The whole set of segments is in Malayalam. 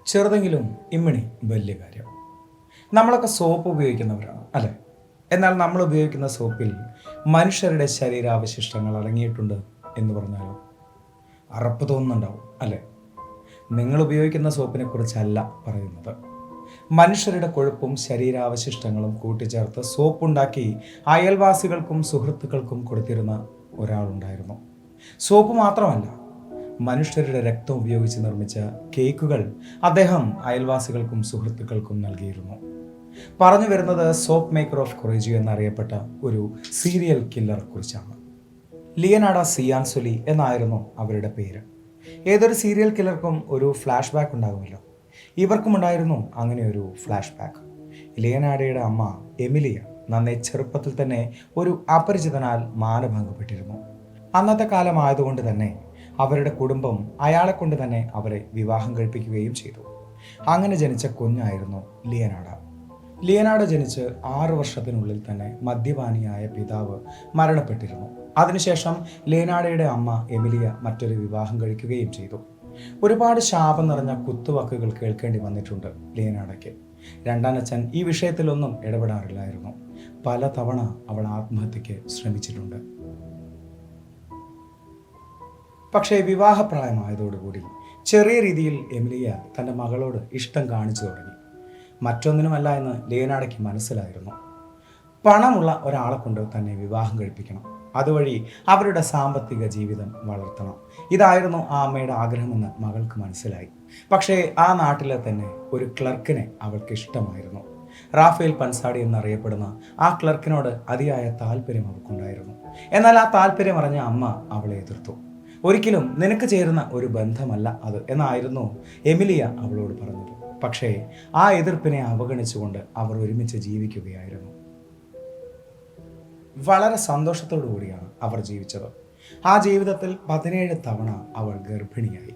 ചെറുതെങ്കിലും ഇമ്മിണി വലിയ കാര്യം. നമ്മളൊക്കെ സോപ്പ് ഉപയോഗിക്കുന്നവരാണ് അല്ലേ? എന്നാൽ നമ്മൾ ഉപയോഗിക്കുന്ന സോപ്പിൽ മനുഷ്യരുടെ ശരീരാവശിഷ്ടങ്ങൾ അടങ്ങിയിട്ടുണ്ട് എന്ന് പറഞ്ഞാലോ? അറപ്പ് തോന്നുന്നുണ്ടാവും അല്ലേ? നിങ്ങൾ ഉപയോഗിക്കുന്ന സോപ്പിനെ കുറിച്ചല്ല പറയുന്നത്. മനുഷ്യരുടെ കൊഴുപ്പും ശരീരാവശിഷ്ടങ്ങളും കൂട്ടിച്ചേർത്ത് സോപ്പുണ്ടാക്കി അയൽവാസികൾക്കും സുഹൃത്തുക്കൾക്കും കൊടുത്തിരുന്ന ഒരാളുണ്ടായിരുന്നു. സോപ്പ് മാത്രമല്ല, മനുഷ്യരുടെ രക്തം ഉപയോഗിച്ച് നിർമ്മിച്ച കേക്കുകൾ അദ്ദേഹം അയൽവാസികൾക്കും സുഹൃത്തുക്കൾക്കും നൽകിയിരുന്നു. പറഞ്ഞു വരുന്നത് സോപ്പ് മേക്കർ ഓഫ് കൊറേജിയോ എന്നറിയപ്പെട്ട ഒരു സീരിയൽ കില്ലറെ കുറിച്ചാണ്. ലിയനാർഡോ സിയാൻസൊലി എന്നായിരുന്നു അവരുടെ പേര്. ഏതൊരു സീരിയൽ കില്ലർക്കും ഒരു ഫ്ലാഷ് ബാക്ക് ഉണ്ടാകുമല്ലോ. ഇവർക്കും ഉണ്ടായിരുന്നു അങ്ങനെ ഒരു ഫ്ലാഷ് ബാക്ക്. ലിയനാർഡോയുടെ അമ്മ എമിലിയ നന്നേ ചെറുപ്പത്തിൽ തന്നെ ഒരു അപരിചിതനാൽ മാനഭംഗപ്പെട്ടിരുന്നു. അന്നത്തെ കാലമായതുകൊണ്ട് തന്നെ അവരുടെ കുടുംബം അയാളെ കൊണ്ട് തന്നെ അവരെ വിവാഹം കഴിപ്പിക്കുകയും ചെയ്തു. അങ്ങനെ ജനിച്ച കുഞ്ഞായിരുന്നു ലിയനാർഡോ. ലിയനാർഡോ ജനിച്ച് 6 വർഷത്തിനുള്ളിൽ തന്നെ മദ്യപാനിയായ പിതാവ് മരണപ്പെട്ടിരുന്നു. അതിനുശേഷം ലിയനാർഡോയുടെ അമ്മ എമിലിയ മറ്റൊരു വിവാഹം കഴിക്കുകയും ചെയ്തു. ഒരുപാട് ശാപം നിറഞ്ഞ കുത്തുവാക്കുകൾ കേൾക്കേണ്ടി വന്നിട്ടുണ്ട് ലിയനാർഡോയ്ക്ക്. രണ്ടാനച്ഛൻ ഈ വിഷയത്തിലൊന്നും ഇടപെടാറില്ലായിരുന്നു. പലതവണ അവൾ ആത്മഹത്യക്ക് ശ്രമിച്ചിട്ടുണ്ട്. പക്ഷേ വിവാഹപ്രായമായതോടുകൂടി ചെറിയ രീതിയിൽ എമിലിയ തൻ്റെ മകളോട് ഇഷ്ടം കാണിച്ചു തുടങ്ങി. മറ്റൊന്നിനുമല്ല എന്ന് ലിയനാർഡോയ്ക്ക് മനസ്സിലായിരുന്നു. പണമുള്ള ഒരാളെ കൊണ്ട് തന്നെ വിവാഹം കഴിപ്പിക്കണം, അതുവഴി അവരുടെ സാമ്പത്തിക ജീവിതം വളർത്തണം. ഇതായിരുന്നു ആ അമ്മയുടെ ആഗ്രഹമെന്ന് മകൾക്ക് മനസ്സിലായി. പക്ഷേ ആ നാട്ടിലെ തന്നെ ഒരു ക്ലർക്കിനെ അവൾക്ക് ഇഷ്ടമായിരുന്നു. റാഫേൽ പൻസാടി എന്നറിയപ്പെടുന്ന ആ ക്ലർക്കിനോട് അതിയായ താല്പര്യം അവൾക്കുണ്ടായിരുന്നു. എന്നാൽ ആ താല്പര്യം അറിഞ്ഞ അമ്മ അവളെ എതിർത്തു. ഒരിക്കലും നിനക്ക് ചേരുന്ന ഒരു ബന്ധമല്ല അത് എന്നായിരുന്നു എമിലിയ അവളോട് പറഞ്ഞത്. പക്ഷേ ആ എതിർപ്പിനെ അവഗണിച്ചുകൊണ്ട് അവർ ഒരുമിച്ച് ജീവിക്കുകയായിരുന്നു. വളരെ സന്തോഷത്തോടു കൂടിയാണ് അവർ ജീവിച്ചത്. ആ ജീവിതത്തിൽ 17 തവണ അവൾ ഗർഭിണിയായി.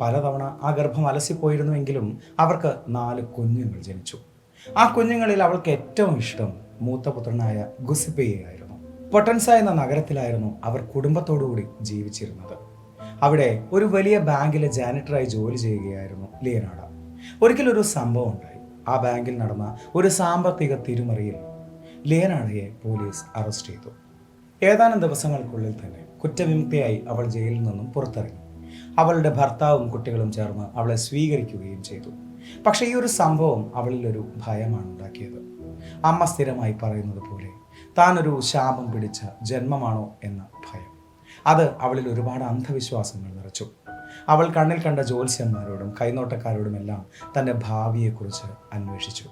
പലതവണ ആ ഗർഭം അലസിപ്പോയിരുന്നുവെങ്കിലും അവർക്ക് 4 കുഞ്ഞുങ്ങൾ ജനിച്ചു. ആ കുഞ്ഞുങ്ങളിൽ അവൾക്ക് ഏറ്റവും ഇഷ്ടം മൂത്ത പുത്രനായ ഗുസിപ്പയെയായിരുന്നു. പൊട്ടൻസ എന്ന നഗരത്തിലായിരുന്നു അവർ കുടുംബത്തോടുകൂടി ജീവിച്ചിരുന്നത്. അവിടെ ഒരു വലിയ ബാങ്കിലെ ജാനിറ്ററായി ജോലി ചെയ്യുകയായിരുന്നു ലിയനാർഡോ. ഒരിക്കലൊരു സംഭവം ഉണ്ടായി. ആ ബാങ്കിൽ നടന്ന ഒരു സാമ്പത്തിക തിരിമറിയിൽ ലിയനാർഡോയെ പോലീസ് അറസ്റ്റ് ചെയ്തു. ഏതാനും ദിവസങ്ങൾക്കുള്ളിൽ തന്നെ കുറ്റവിമുക്തയായി അവൾ ജയിലിൽ നിന്നും പുറത്തിറങ്ങി. അവളുടെ ഭർത്താവും കുട്ടികളും ചേർന്ന് അവളെ സ്വീകരിക്കുകയും ചെയ്തു. പക്ഷേ ഈ ഒരു സംഭവം അവളിൽ ഒരു ഭയമാണ് ഉണ്ടാക്കിയത്. അമ്മ സ്ഥിരമായി പറയുന്നത് പോലെ താനൊരു ശാപം പിടിച്ച ജന്മമാണോ എന്ന ഭയം. അത് അവളിൽ ഒരുപാട് അന്ധവിശ്വാസങ്ങൾ നിറച്ചു. അവൾ കണ്ണിൽ കണ്ട ജ്യോത്സ്യന്മാരോടും കൈനോട്ടക്കാരോടുമെല്ലാം തൻ്റെ ഭാവിയെക്കുറിച്ച് അന്വേഷിച്ചു.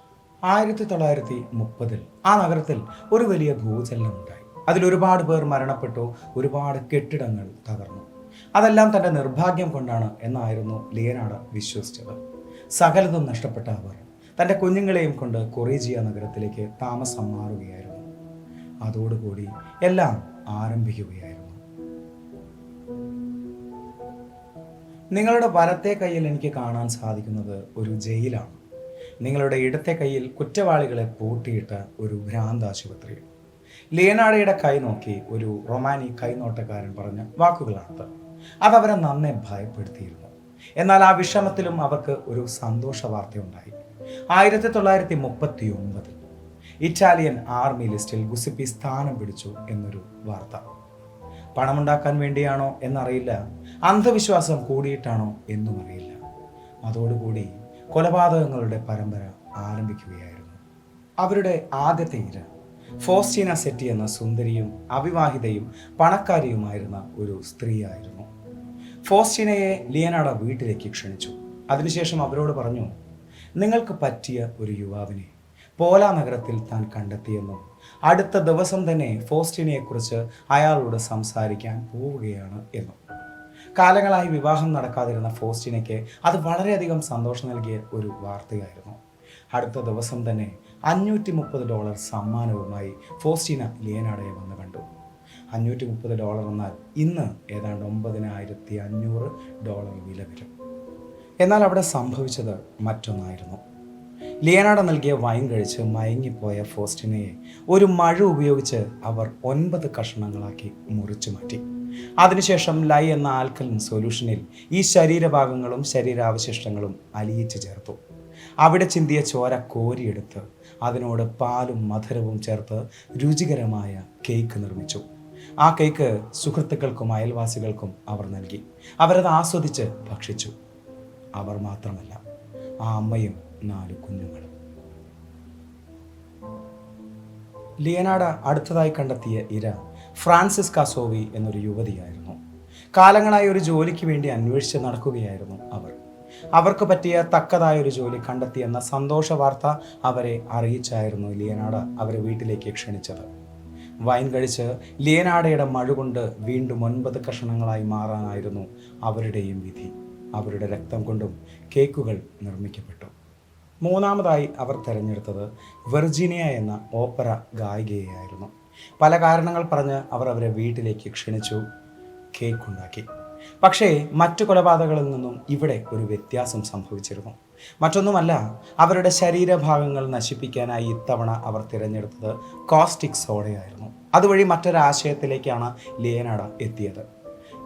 1930 ആ നഗരത്തിൽ ഒരു വലിയ ഭൂചലനം ഉണ്ടായി. അതിലൊരുപാട് പേർ മരണപ്പെട്ടു, ഒരുപാട് കെട്ടിടങ്ങൾ തകർന്നു. അതെല്ലാം തൻ്റെ നിർഭാഗ്യം കൊണ്ടാണ് എന്നായിരുന്നു ലിയനാർഡോ വിശ്വസിച്ചത്. സകലതും നഷ്ടപ്പെട്ട അവർ തൻ്റെ കുഞ്ഞുങ്ങളെയും കൊണ്ട് കൊറേജിയ നഗരത്തിലേക്ക് താമസം മാറുകയായിരുന്നു. അതോടുകൂടി എല്ലാം ആരംഭിക്കുകയായിരുന്നു. നിങ്ങളുടെ വലത്തെ കയ്യിൽ എനിക്ക് കാണാൻ സാധിക്കുന്നത് ഒരു ജയിലാണ്. നിങ്ങളുടെ ഇടത്തെ കയ്യിൽ കുറ്റവാളികളെ പൂട്ടിയിട്ട ഒരു ഭ്രാന്താശുപത്രി. ലിയനാർഡോയുടെ കൈ നോക്കി ഒരു റൊമാനി കൈനോട്ടക്കാരൻ പറഞ്ഞ വാക്കുകളാണത്. അതവരെ നന്നെ ഭയപ്പെടുത്തിയിരുന്നു. എന്നാൽ ആ വിഷമത്തിലും അവർക്ക് ഒരു സന്തോഷ വാർത്തയുണ്ടായി. 1939 ഇറ്റാലിയൻ ആർമി ലിസ്റ്റിൽ ഗുസിപ്പി സ്ഥാനം പിടിച്ചു എന്നൊരു വാർത്ത. പണമുണ്ടാക്കാൻ വേണ്ടിയാണോ എന്നറിയില്ല, അന്ധവിശ്വാസം കൂടിയിട്ടാണോ എന്നും അറിയില്ല. അതോടുകൂടി കൊലപാതകങ്ങളുടെ പരമ്പര ആരംഭിക്കുകയായിരുന്നു. അവരുടെ ആദ്യത്തെ ഇര ഫോസ്റ്റീന സെറ്റി എന്ന സുന്ദരിയും അവിവാഹിതയും പണക്കാരിയുമായിരുന്ന ഒരു സ്ത്രീയായിരുന്നു. ഫോസ്റ്റീനയെ ലിയനാർഡോ വീട്ടിലേക്ക് ക്ഷണിച്ചു. അതിനുശേഷം അവരോട് പറഞ്ഞു, നിങ്ങൾക്ക് പറ്റിയ ഒരു യുവാവിനെ പോലാ നഗരത്തിൽ താൻ കണ്ടെത്തിയെന്നും അടുത്ത ദിവസം തന്നെ ഫോസ്റ്റീനയെക്കുറിച്ച് അയാളോട് സംസാരിക്കാൻ പോവുകയാണ് എന്നും. കാലങ്ങളായി വിവാഹം നടക്കാതിരുന്ന ഫോസ്റ്റീനയ്ക്ക് അത് വളരെയധികം സന്തോഷം നൽകിയ ഒരു വാർത്തയായിരുന്നു. അടുത്ത ദിവസം തന്നെ $530 സമ്മാനവുമായി ഫോസ്റ്റീന ലിയനാർഡോയെ വന്ന് കണ്ടു. $530 എന്നാൽ ഇന്ന് ഏതാണ്ട് $9,500 വില വരും. എന്നാൽ അവിടെ സംഭവിച്ചത് മറ്റൊന്നായിരുന്നു. ലിയനാർഡോ നൽകിയ വൈൻ കഴിച്ച് മയങ്ങിപ്പോയ ഫോസ്റ്റീനയെ ഒരു മഴ ഉപയോഗിച്ച് അവർ 9 കഷണങ്ങളാക്കി മുറിച്ചു മാറ്റി. അതിനുശേഷം ലൈ എന്ന ആൽക്കലിൻ സൊല്യൂഷനിൽ ഈ ശരീരഭാഗങ്ങളും ശരീരാവശിഷ്ടങ്ങളും അലിയിച്ചു ചേർത്തു. അവിടെ ചിന്തിയ ചോര കോരിയെടുത്ത് അതിനോട് പാലും മധുരവും ചേർത്ത് രുചികരമായ കേക്ക് നിർമ്മിച്ചു. ആ കേക്ക് സുഹൃത്തുക്കൾക്കും അയൽവാസികൾക്കും അവർ നൽകി. അവരത് ആസ്വദിച്ച് ഭക്ഷിച്ചു. അവർ മാത്രമല്ല, ആ അമ്മയും 4 കുഞ്ഞുങ്ങളും. ലിയനാർഡോ അടുത്തതായി കണ്ടെത്തിയ ഇര ഫ്രാൻസിസ് കാസോവി എന്നൊരു യുവതിയായിരുന്നു. കാലങ്ങളായി ഒരു ജോലിക്ക് വേണ്ടി അന്വേഷിച്ച് നടക്കുകയായിരുന്നു അവർ. അവർക്ക് പറ്റിയ തക്കതായ ഒരു ജോലി കണ്ടെത്തിയെന്ന സന്തോഷ വാർത്ത അവരെ അറിയിച്ചായിരുന്നു ലിയനാർഡോ അവരെ വീട്ടിലേക്ക് ക്ഷണിച്ചത്. വൈൻ കഴിച്ച് ലിയനാർഡോയുടെ മഴുകൊണ്ട് വീണ്ടും 9 കഷണങ്ങളായി മാറാനായിരുന്നു അവരുടെയും വിധി. അവരുടെ രക്തം കൊണ്ടും കേക്കുകൾ നിർമ്മിക്കപ്പെട്ടു. മൂന്നാമതായി അവർ തിരഞ്ഞെടുത്തത് വെർജീനിയ എന്ന ഓപ്പറ ഗായികയായിരുന്നു. പല കാരണങ്ങൾ പറഞ്ഞ് അവർ അവരെ വീട്ടിലേക്ക് ക്ഷണിച്ചു, കേക്ക് ഉണ്ടാക്കി. പക്ഷേ മറ്റു കൊലപാതകങ്ങളിൽ നിന്നും ഇവിടെ ഒരു വ്യത്യാസം സംഭവിച്ചിരുന്നു. മറ്റൊന്നുമല്ല, അവരുടെ ശരീരഭാഗങ്ങൾ നശിപ്പിക്കാനായി ഇത്തവണ അവർ തിരഞ്ഞെടുത്തത് കോസ്റ്റിക് സോഡയായിരുന്നു. അതുവഴി മറ്റൊരാശയത്തിലേക്കാണ് ലിയനാർഡോ എത്തിയത്.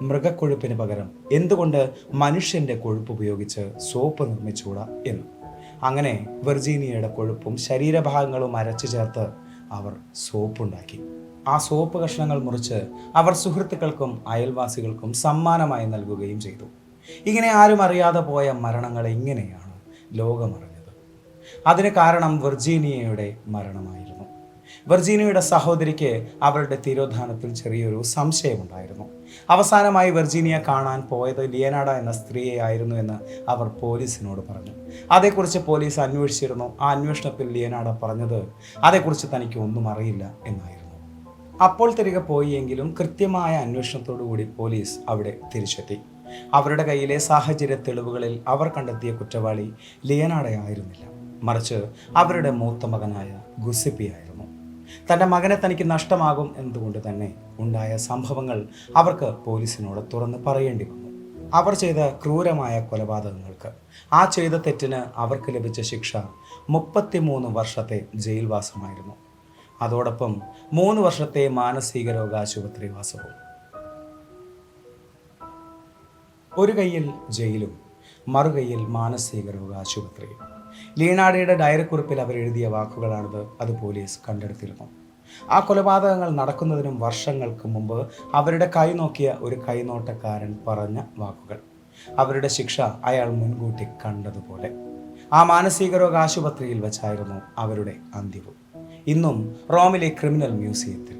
മൃഗക്കൊഴുപ്പിന് പകരം എന്തുകൊണ്ട് മനുഷ്യൻ്റെ കൊഴുപ്പ് ഉപയോഗിച്ച് സോപ്പ് നിർമ്മിച്ചുകൂടാ എന്ന്. അങ്ങനെ വെർജീനിയയുടെ കൊഴുപ്പും ശരീരഭാഗങ്ങളും അരച്ചു ചേർത്ത് അവർ സോപ്പുണ്ടാക്കി. ആ സോപ്പ് കഷ്ണങ്ങൾ മുറിച്ച് അവർ സുഹൃത്തുക്കൾക്കും അയൽവാസികൾക്കും സമ്മാനമായി നൽകുകയും ചെയ്തു. ഇങ്ങനെ ആരും അറിയാതെ പോയ മരണങ്ങൾ എങ്ങനെയാണ് ലോകമറിഞ്ഞത്? അതിന് കാരണം വെർജീനിയയുടെ മരണമായിരുന്നു. വെർജീനിയയുടെ സഹോദരിക്ക് അവരുടെ തിരോധാനത്തിൽ ചെറിയൊരു സംശയമുണ്ടായിരുന്നു. അവസാനമായി വെർജീനിയ കാണാൻ പോയത് ലിയനാർഡോ എന്ന സ്ത്രീയെ ആയിരുന്നു എന്ന് അവർ പോലീസിനോട് പറഞ്ഞു. അതേക്കുറിച്ച് പോലീസ് അന്വേഷിച്ചിരുന്നു. ആ അന്വേഷണത്തിൽ ലിയനാർഡോ പറഞ്ഞത് അതേക്കുറിച്ച് തനിക്ക് ഒന്നും അറിയില്ല എന്നായിരുന്നു. അപ്പോൾ തിരികെ പോയി എങ്കിലും കൃത്യമായ അന്വേഷണത്തോടുകൂടി പോലീസ് അവിടെ തിരിച്ചെത്തി. അവരുടെ കയ്യിലെ സാഹചര്യ തെളിവുകളിൽ അവർ കണ്ടെത്തിയ കുറ്റവാളി ലിയനാർഡോ ആയിരുന്നില്ല, മറിച്ച് അവരുടെ മൂത്ത മകനായ ഗുസിപ്പി ആയിരുന്നു. തൻ്റെ മകനെ തനിക്ക് നഷ്ടമാകും എന്നതുകൊണ്ട് തന്നെ ഉണ്ടായ സംഭവങ്ങൾ അവർക്ക് പോലീസിനോട് തുറന്ന് പറയേണ്ടി വന്നു. അവർ ചെയ്ത ക്രൂരമായ കൊലപാതകങ്ങൾക്ക്, ആ ചെയ്ത തെറ്റിന് അവർക്ക് ലഭിച്ച ശിക്ഷ 33 വർഷത്തെ ജയിൽവാസമായിരുന്നു. അതോടൊപ്പം 3 വർഷത്തെ മാനസിക രോഗാശുപത്രി വാസവും. ഒരു കൈയിൽ ജയിലും മറുകൈയിൽ മാനസിക രോഗാശുപത്രിയും. ലിയനാർഡോയുടെ ഡയറിക്കുറിപ്പിൽ അവർ എഴുതിയ വാക്കുകളാണിത്. അത് പോലീസ് കണ്ടെടുത്തിരുന്നു. ആ കൊലപാതകങ്ങൾ നടക്കുന്നതിനും വർഷങ്ങൾക്ക് മുമ്പ് അവരുടെ കൈ നോക്കിയ ഒരു കൈനോട്ടക്കാരൻ പറഞ്ഞ വാക്കുകൾ. അവരുടെ ശിക്ഷ അയാൾ മുൻകൂട്ടി കണ്ടതുപോലെ. ആ മാനസിക രോഗാശുപത്രിയിൽ വെച്ചായിരുന്നു അവരുടെ അന്ത്യവും. ഇന്നും റോമിലെ ക്രിമിനൽ മ്യൂസിയത്തിൽ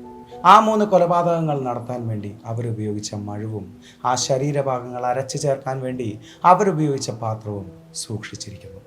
ആ 3 കൊലപാതകങ്ങൾ നടത്താൻ വേണ്ടി അവരുപയോഗിച്ച മഴുവും ആ ശരീരഭാഗങ്ങൾ അരച്ചു ചേർക്കാൻ വേണ്ടി അവരുപയോഗിച്ച പാത്രവും സൂക്ഷിച്ചിരിക്കുന്നു.